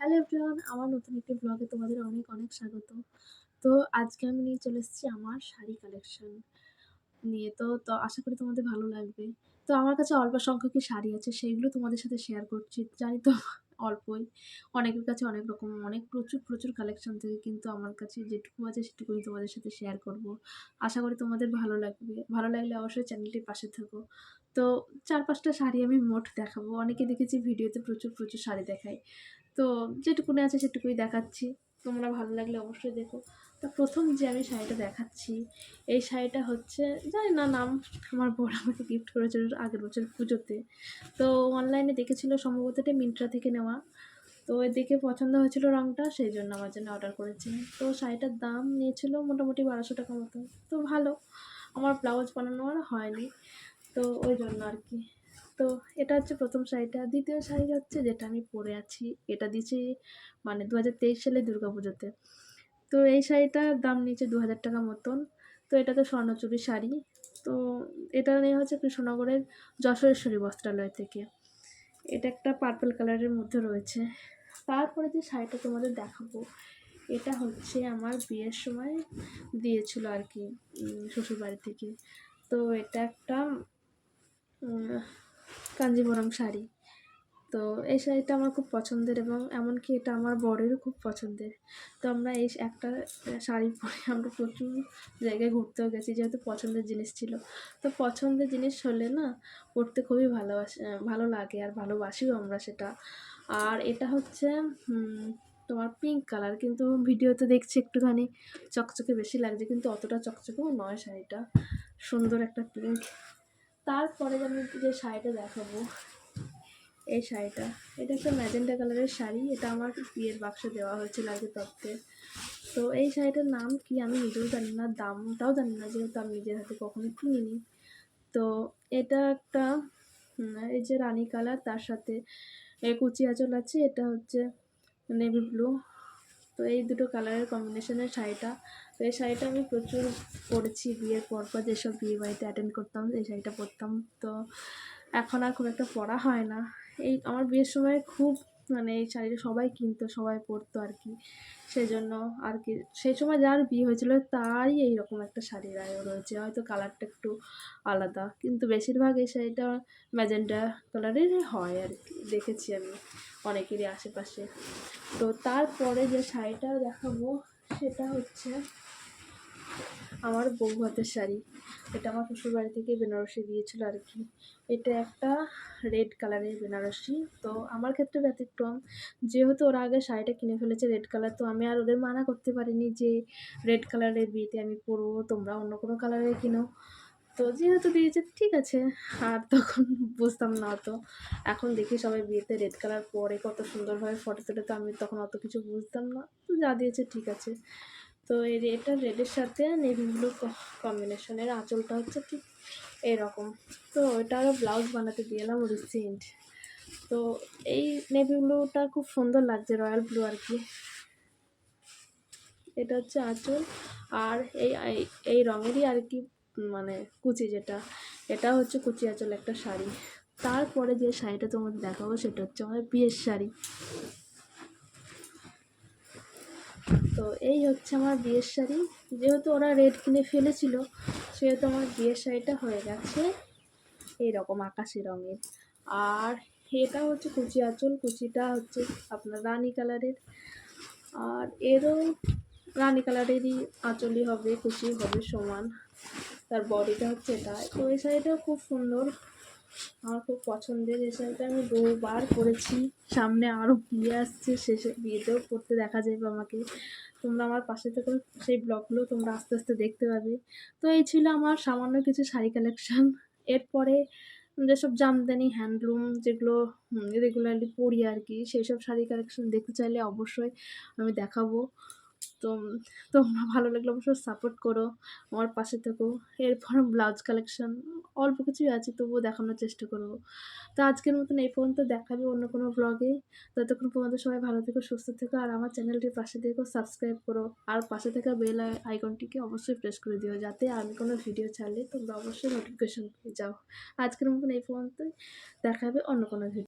Hello everyone, আমার নতুন একটি ব্লগে তোমাদের অনেক অনেক স্বাগত। তো আজকে আমি নিয়ে চলে এসেছি আমার শাড়ি কালেকশন নিয়ে। তো আশা করি তোমাদের ভালো লাগবে। তো আমার কাছে অল্প সংখ্যকই শাড়ি আছে, সেইগুলো তোমাদের সাথে শেয়ার করছি। জানি তো অল্পই, অনেকের কাছে অনেক রকম অনেক প্রচুর প্রচুর কালেকশন থাকে, কিন্তু আমার কাছে যেটুকু আছে সেটুকুই তোমাদের সাথে শেয়ার করব। আশা করি তোমাদের ভালো লাগবে। ভালো লাগলে অবশ্যই চ্যানেলটির পাশে থেকো। তো ৪-৫টা শাড়ি আমি মোট দেখাবো। অনেকে দেখেছি ভিডিওতে প্রচুর প্রচুর শাড়ি দেখায়। তো যেটুকুনি আছে সেটুকুই দেখাচ্ছি। তোমরা ভালো লাগলে অবশ্যই দেখো। তো ১ম যে আমি শাড়িটা দেখাচ্ছি, এই শাড়িটা হচ্ছে, জানি না নাম, আমার বর আমাকে গিফট করেছিল আগের বছর পুজোতে। তো অনলাইনে দেখেছিল, সম্ভবত এটা মিন্ত্রা থেকে নেওয়া। তো দেখে পছন্দ হয়েছিল রঙটা, সেই জন্য আমার জন্য অর্ডার করেছে। তো শাড়িটার দাম নিয়েছিল মোটামুটি ১২০০ টাকা মতো। তো ভালো, আমার ব্লাউজ বানানো আর হয়নি, তো ওই জন্য আর কি। তো এটা হচ্ছে ১ম শাড়িটা। ২য় শাড়ি হচ্ছে যেটা আমি পরে আছি, এটা দিয়েছি মানে ২০২৩ সালে দুর্গাপুজোতে। তো এই শাড়িটার দাম নিয়েছে ২,০০০ টাকা মতন। তো এটা তো স্বর্ণচুরি শাড়ি। তো এটা নেওয়া হচ্ছে কৃষ্ণনগরের যশোরেশ্বরী বস্ত্রালয় থেকে। এটা একটা পার্পল কালারের মধ্যে রয়েছে। তারপরে যে শাড়িটা তোমাদের দেখাবো, এটা হচ্ছে আমার বিয়ের সময় দিয়েছিল আর কি, শ্বশুরবাড়ি থেকে। তো এটা একটা কাঞ্জিভরম শাড়ি। তো এই শাড়িটা আমার খুব পছন্দের, এবং এমনকি এটা আমার বরেরও খুব পছন্দের। তো আমরা এই একটা শাড়ি পরে আমরা প্রচুর জায়গায় ঘুরতেও গেছি, যেহেতু পছন্দের জিনিস ছিল। তো পছন্দের জিনিস হলে না, পরতে খুবই ভালো লাগে, আর ভালোবাসিও আমরা সেটা। আর এটা হচ্ছে তোমার পিঙ্ক কালার, কিন্তু ভিডিওতে দেখছি একটুখানি চকচকে বেশি লাগছে, কিন্তু অতটা চকচকেও নয় শাড়িটা। সুন্দর একটা পিঙ্ক। তারপরে আমি যে শাড়িটা দেখাবো, এই শাড়িটা, এটা একটা ম্যাজেন্টা কালারের শাড়ি। এটা আমার বিয়ের বাক্সে দেওয়া হয়েছিল আগে তত্ত্বে। তো এই শাড়িটার নাম কি আমি নিজেও জানি না, দামটাও জানি না, যেহেতু আমি নিজের হাতে কখনো কিনিনি। তো এটা একটা এই যে রানী কালার, তার সাথে কুচি আঁচল আছে। এটা হচ্ছে নেভি ব্লু। তো এই দুটো কালারের কম্বিনেশনের শাড়িটা। তো এই শাড়িটা আমি প্রচুর পরেছি বিয়ের পরপর, যেসব বিয়ে বাড়িতে অ্যাটেন্ড করতাম এই শাড়িটা পরতাম। তো এখন আর খুব একটা পরা হয় না। এই আমার বিয়ের সময় খুব, মানে এই শাড়িটা সবাই কিনতো, সবাই পরতো আর কি। সেই জন্য আর কি, সেই সময় যার বিয়ে হয়েছিল তারই এইরকম একটা শাড়ির আয়ও রয়েছে, হয়তো কালারটা একটু আলাদা, কিন্তু বেশিরভাগ এই শাড়িটা ম্যাজেন্টা কালারের হয় আর কি, দেখেছি আমি অনেকেরই আশেপাশে। তো তারপরে যে শাড়িটা দেখাবো, সেটা হচ্ছে আমার বউ ভাতের শাড়ি। এটা আমার শ্বশুরবাড়ি থেকে বেনারসি দিয়েছিল আর কি। এটা একটা রেড কালারের বেনারসি। তো আমার ক্ষেত্রে ব্যতিক্রম, যেহেতু ওরা আগে শাড়িটা কিনে ফেলেছে রেড কালার, তো আমি আর ওদের মানা করতে পারিনি যে রেড কালারের বিয়েতে আমি পরবো, তোমরা অন্য কোনো কালারের কিনো। তো যেহেতু দিয়েছে ঠিক আছে। আর তখন বুঝতাম না অত, এখন দেখি সবাই বিয়েতে রেড কালার পরে কত সুন্দরভাবে ফটো তোলে, তো আমি তখন অত কিছু বুঝতাম না। তো যা দিয়েছে ঠিক আছে। তো এটা রেডের সাথে নেভি ব্লু কম্বিনেশনের, আঁচলটা হচ্ছে ঠিক এরকম। তো এটা আরও ব্লাউজ বানাতে দিয়ে এলাম রিসেন্ট। তো এই নেভি ব্লুটা খুব সুন্দর লাগছে, রয়্যাল ব্লু আর কি। এটা হচ্ছে আঁচল। আর এই রঙেরই আর কি, মানে কুচি যেটা, এটা হচ্ছে কুচি আঁচল একটা শাড়ি। তারপরে যে শাড়িটা তোমাদের দেখাবো, সেটা হচ্ছে আমাদের বিয়ের শাড়ি। তো এই হচ্ছে আমার বিয়ের শাড়ি। যেহেতু ওরা রেড কিনে ফেলেছিল, সেহেতু আমার বিয়ের শাড়িটা হয়ে গেছে এইরকম আকাশি রঙের। আর এটা হচ্ছে কুচি আঁচল, কুচিটা হচ্ছে আপনার রানী কালারের। আর এরও রানী কালারেরই আঁচলই হবে, কুচি হবে সমান। তার বডিটা হচ্ছে এটা। তো এই শাড়িটাও খুব সুন্দর, আমার খুব পছন্দের। এই শাড়িটা আমি বহুবার পরেছি, সামনে আরও বিয়ে আসছে, শেষে বিয়েতেও পরতে দেখা যাবে আমাকে। তোমরা আমার পাশে থেকে সেই ব্লগগুলো তোমরা আস্তে আস্তে দেখতে পাবে। তো এই ছিল আমার সামান্য কিছু শাড়ি কালেকশান। এরপরে যেসব জামদানি হ্যান্ডলুম, যেগুলো রেগুলারলি পরি আর কি, সেই সব শাড়ি কালেকশান দেখতে চাইলে অবশ্যই আমি দেখাবো। তো তোমরা ভালো লাগলে অবশ্যই সাপোর্ট করো, আমার পাশে থেকো। এরপর ব্লাউজ কালেকশন অল্প কিছুই আছে, তবুও দেখানোর চেষ্টা করব। তো আজকের মতন এই পর্যন্ত, দেখাবে অন্য কোনো ব্লগে। ততক্ষণ পর্যন্ত সবাই ভালো থেকো, সুস্থ থেকো, আর আমার চ্যানেলটির পাশে থেকো, সাবস্ক্রাইব করো, আর পাশে থাকা বেল আইকনটিকে অবশ্যই প্রেস করে দিও, যাতে আমি কোনো ভিডিও ছাড়লে তোমরা অবশ্যই নোটিফিকেশন পেয়ে যাও। আজকের মতন এই পর্যন্তই, দেখাবে অন্য কোনো ভিডিও।